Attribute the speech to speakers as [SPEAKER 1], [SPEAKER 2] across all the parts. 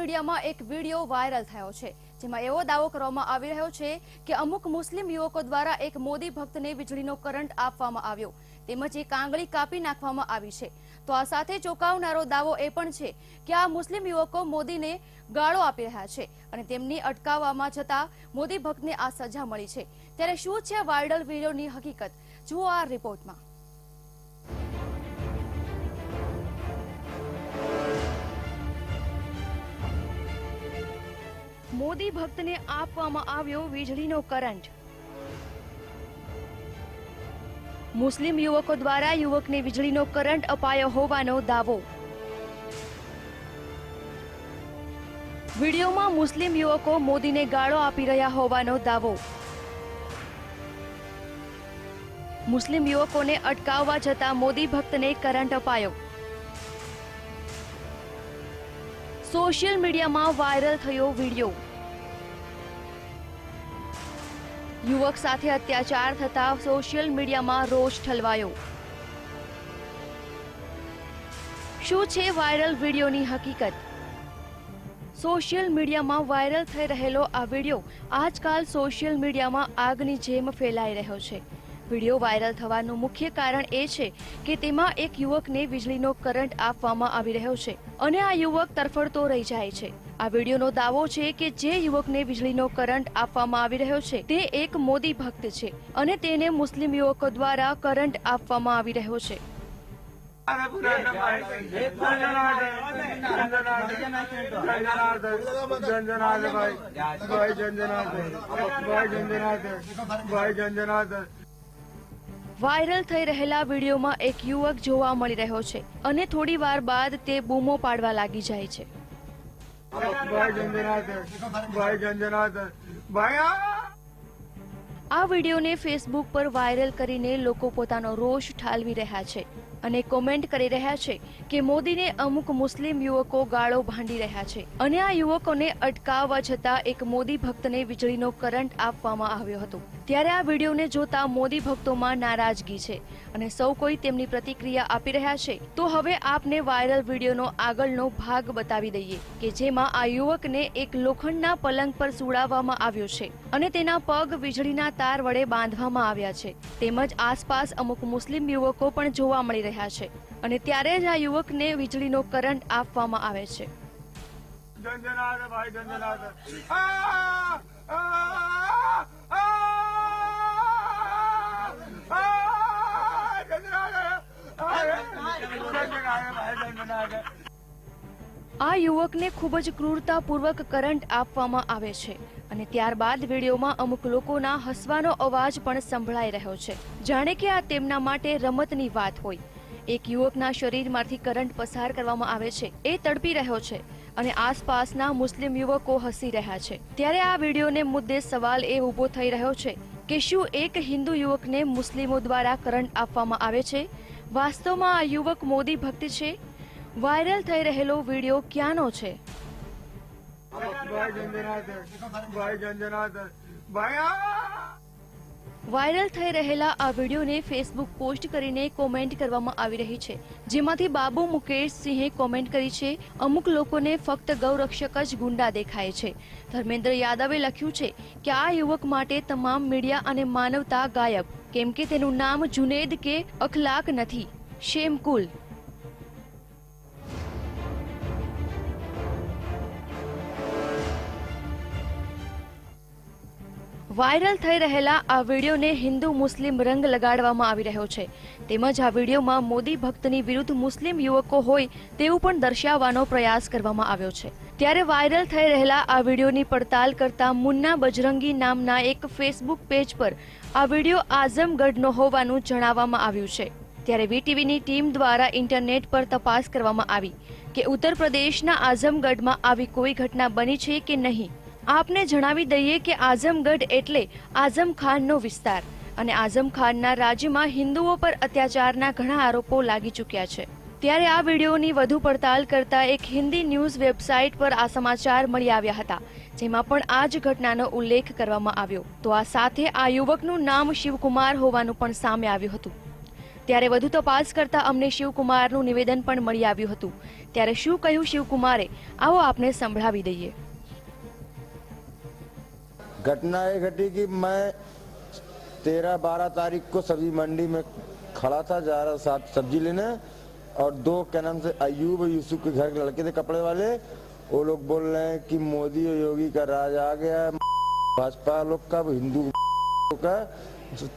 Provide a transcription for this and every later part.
[SPEAKER 1] મીડિયામાં એક video viral થયો છે, જેમાં એવો દાવો કરવામાં આવી રહ્યો છે કે અમુક મુસ્લિમ યુવકો દ્વારા એક મોદી ભક્તને વીજળીનો કરંટ આપવામાં આવ્યો તેમજ એક આંગળી કાપી નાખવામાં આવી છે। તો આ સાથે ચોંકાવનારો દાવો એ પણ છે કે આ મુસ્લિમ યુવકો મોદીને ગાળો આપી રહ્યા છે અને તેમની અટકાવવામાં જતા મોદી ભક્તને આ સજા મળી છે। ત્યારે શું છે વાયરલ વિડીયોની હકીકત, જુઓ આ રિપોર્ટમાં। મોદી ભક્તને આપવામાં આવ્યો વીજળીનો કરંટ। મુસ્લિમ યુવકો દ્વારા યુવકને વીજળીનો કરંટ અપાયો હોવાનો દાવો। વિડીયોમાં મુસ્લિમ યુવકો મોદીને ગાળો આપી રહ્યા હોવાનો દાવો। મુસ્લિમ યુવકોને અટકાવવા જતા મોદી ભક્તને કરંટ અપાયો। સોશિયલ મીડિયામાં વાયરલ થયો વિડીયો। યુવક સાથે અત્યાચાર થતા સોશિયલ મીડિયામાં રોષ ઠલવાયો। શું છે વાયરલ વિડીયોની હકીકત? સોશિયલ મીડિયામાં વાયરલ થઈ રહેલો આ વિડીયો આજકાલ સોશિયલ મીડિયામાં આગની જેમ ફેલાઈ રહ્યો છે। વિડીયો વાયરલ થવાનું મુખ્ય કારણ એ છે કે તેમાં એક યુવકને વીજળીનો કરંટ આપવામાં આવી રહ્યો છે અને આ યુવક તરફડતો રહી જાય છે। આ વિડીયોનો દાવો છે કે જે યુવકને વીજળીનો કરંટ આપવામાં આવી રહ્યો છે તે એક મોદી ભક્ત છે અને તેને મુસ્લિમ યુવકો દ્વારા કરંટ આપવામાં આવી રહ્યો છે। વાયરલ થઈ રહેલા વિડીયોમાં એક યુવક જોવા મળી રહ્યો છે અને થોડી વાર બાદ તે બૂમો પાડવા લાગી જાય છે। આ વિડીયોને ફેસબુક પર વાયરલ કરીને લોકો પોતાનો રોષ ઠાલવી રહ્યા છે અને કોમેન્ટ કરી રહ્યા છે કે મોદીને અમુક મુસ્લિમ યુવકો ગાળો ભાંડી રહ્યા છે અને આ યુવકોને અટકાવવા છતાં એક મોદી ભક્તને વીજળીનો કરંટ આપવામાં આવ્યો હતો। ત્યારે આ વિડીયોને જોતા મોદી ભક્તોમાં નારાજગી છે અને સૌ કોઈ તેમની પ્રતિક્રિયા આપી રહ્યા છે। તો હવે આપને વાયરલ વિડીયોનો આગળનો ભાગ બતાવી દઈએ કે જેમાં આ યુવકને એક લોખંડના પલંગ પર સુડાવવામાં આવ્યો છે અને તેના પગ વીજળીના તાર વડે બાંધવામાં આવ્યા છે તેમજ આસપાસ અમુક મુસ્લિમ યુવકો પણ જોવા મળી રહ્યા છે અને ત્યારે જ આ યુવકને વીજળીનો કરંટ આપવામાં આવે છે। આ યુવકને ખૂબ જ ક્રૂરતાપૂર્વક કરંટ આપવામાં આવે છે અને ત્યારબાદ વિડીયોમાં અમુક લોકોના હસવાનો અવાજ પણ સંભળાઈ રહ્યો છે, જાણે કે આ તેમના માટે રમતની વાત હોય। એક યુવકના શરીરમાંથી કરંટ પસાર કરવામાં આવે છે, એ તડપી રહ્યો છે અને આસપાસના મુસ્લિમ યુવકો હસી રહ્યા છે। ત્યારે આ વિડીયોને મુદ્દે સવાલ એ ઊભો થઈ રહ્યો છે કે શું એક હિન્દુ યુવકને મુસ્લિમો દ્વારા કરંટ આપવામાં આવે છે? વાસ્તવમાં આ યુવક મોદી ભક્ત છે? વાયરલ થઈ રહેલો વિડીયો ક્યાંનો છે? વાયરલ થઈ રહેલા આ વિડીયોને ફેસબુક પોસ્ટ કરીને કોમેન્ટ કરવામાં આવી રહી છે, જેમાંથી બાબુ મુકેશ સિંહે કોમેન્ટ કરી છે, અમુક લોકોને ફક્ત ગૌરક્ષક જ ગુંડા દેખાય છે। ધર્મેન્દ્ર યાદવે લખ્યું છે કે આ યુવક માટે તમામ મીડિયા અને માનવતા ગાયબ, કેમ કે તેનું નામ જુનેદ કે અખલાક નથી, શેમકુલ। વાયરલ થઈ રહેલા આ વિડીયોને હિન્દુ મુસ્લિમ રંગ લગાડવામાં આવી રહ્યો છે તેમજ આ વિડીયોમાં મોદી ભક્તની વિરુદ્ધ મુસ્લિમ યુવકો હોય તેવું પણ દર્શાવવાનો પ્રયાસ કરવામાં આવ્યો છે। ત્યારે વાયરલ થઈ રહેલા આ વિડીયોની પડતાલ કરતા મુન્ના બજરંગી નામના એક ફેસબુક પેજ પર આ વિડીયો આઝમગઢનો હોવાનું જણાવવામાં આવ્યું છે। ત્યારે વીટીવીની ટીમ દ્વારા ઇન્ટરનેટ પર તપાસ કરવામાં આવી કે ઉત્તર પ્રદેશના આઝમગઢમાં આવી કોઈ ઘટના બની છે કે નહીં। આપને જણાવી દઈએ કે આઝમગઢ એટલે આઝમ ખાનનો વિસ્તાર અને આઝમ ખાનના રાજ્યમાં હિન્દુઓ પર અત્યાચારના ઘણા આરોપો લાગી ચૂક્યા છે। ત્યારે આ વિડીયોની વધુ પડતાલ કરતા એક હિન્દી ન્યૂઝ વેબસાઇટ પર આ સમાચાર મળી આવ્યા હતા, જેમાં પણ આ જ ઘટનાનો ઉલ્લેખ કરવામાં આવ્યો। તો આ સાથે આ યુવકનું નામ શિવકુમાર હોવાનું પણ સામે આવ્યું હતું। ત્યારે વધુ તપાસ કરતા અમને શિવકુમારનું નિવેદન પણ મળી આવ્યું હતું। ત્યારે શું કહ્યું શિવકુમારે, આવો આપને સંભળાવી દઈએ।
[SPEAKER 2] घटना ये घटी कि मैं 13-12 तारीख को सब्जी मंडी में खड़ा था, जा रहा साथ सब्जी लेने, और दो क्या नाम से अयूब और यूसुफ के घर के लड़के थे कपड़े वाले। वो लोग बोल रहे हैं कि मोदी और योगी का राज आ गया, भाजपा लोग का, हिंदू का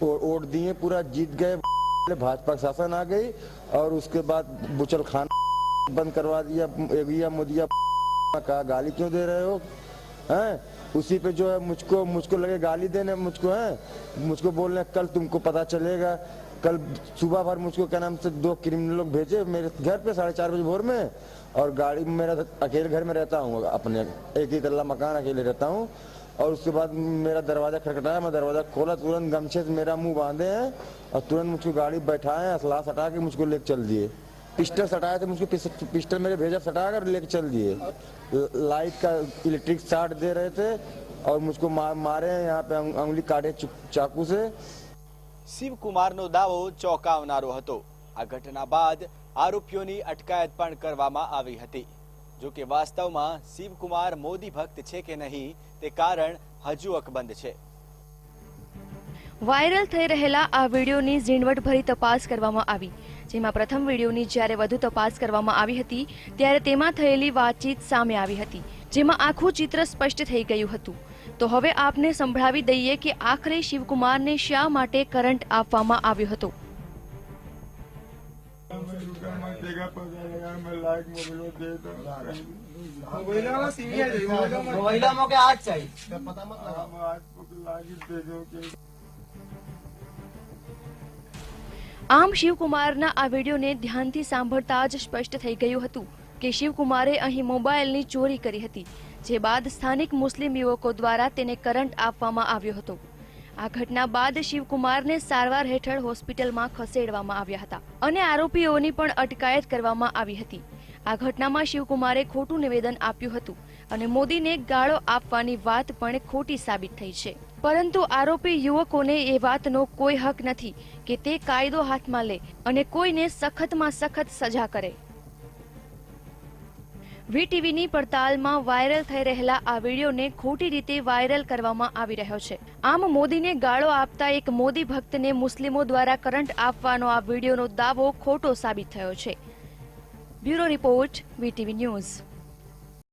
[SPEAKER 2] वोट दिए, पूरा जीत गए, भाजपा का शासन आ गई। और उसके बाद बुचल खाना बंद करवा दिया, योगिया मोदिया का गाली क्यों दे रहे हो हैं। उसी पे जो है मुझको लगे गाली देने, मुझको बोल रहे कल तुमको पता चलेगा। कल सुबह भर मुझको क्या नाम से 2 क्रिमिनल लोग भेजे मेरे घर पे 4:30 बजे भोर में, और गाड़ी में मेरा अकेले घर में रहता हूँ, अपने एक ही तल्ला मकान अकेले रहता हूँ। और उसके बाद मेरा दरवाजा खटखटाया, मैं दरवाजा खोला, तुरंत गमछे से मेरा मुंह बांधे हैं और तुरंत मुझको गाड़ी बैठाए, असलाह सटा के मुझको लेके चल दिए। पिस्टल सटाए थे मुझको, पिस्टल मेरे भेजा सटा कर लेके चल दिए। लाइट का इलेक्ट्रिक शॉट दे रहे थे और मुझको मारे हैं, यहाँ पे उंगली काटे चाकू से।
[SPEAKER 3] શિવકુમારનો દાવો ચોંકાવનારો હતો। આ ઘટના બાદ આરોપીઓની અટકાયત પણ કરવામાં આવી હતી। જો કે વાસ્તવમાં શિવકુમાર મોદી ભક્ત છે કે નહીં તે કારણ હજુ અકબંધ છે।
[SPEAKER 1] વાયરલ થઈ રહેલા આ વિડીયોની ઝીણવટભરી તપાસ કરવામાં આવી, જેમાં પ્રથમ વિડીયોની જ્યારે વધુ તપાસ કરવામાં આવી હતી ત્યારે તેમાં થયેલી વાતચીત સામે આવી હતી, જેમાં આખું ચિત્ર સ્પષ્ટ થઈ ગયું હતું। તો હવે આપને સંભળાવી દઈએ કે આખરે શિવકુમારને શા માટે કરંટ આપવામાં આવ્યો હતો। આમ શિવકુમારના આ વિડીયોને ધ્યાનથી સાંભળતા જ સ્પષ્ટ થઈ ગયું હતું કે શિવકુમારે અહીં મોબાઈલની ચોરી કરી હતી, જે બાદ સ્થાનિક મુસ્લિમ યુવકો દ્વારા તેને કરંટ આપવામાં આવ્યો હતો। આ ઘટના બાદ શિવકુમારને સારવાર હેઠળ હોસ્પિટલમાં ખસેડવામાં આવ્યા હતા અને આરોપીઓની પણ અટકાયત કરવામાં આવી હતી। આ ઘટનામાં શિવકુમારે ખોટું નિવેદન આપ્યું હતું અને મોદીને ગાળો આપવાની વાત પણ ખોટી સાબિત થઈ છે, પરંતુ આરોપી યુવકોને એ વાતનો કોઈ હક નથી કે તે કાયદો હાથમાં લે અને કોઈને સખતમાં સખત સજા કરે। વીટીવીની પડતાલમાં વાયરલ થઈ રહેલા આ વિડીયોને ખોટી રીતે વાયરલ કરવામાં આવી રહ્યો છે। આમ મોદીને ગાળો આપતા એક મોદી ભક્તને મુસ્લિમો દ્વારા કરંટ આપવાનો આ વિડીયોનો દાવો ખોટો સાબિત થયો છે। Bureau report, VTV news.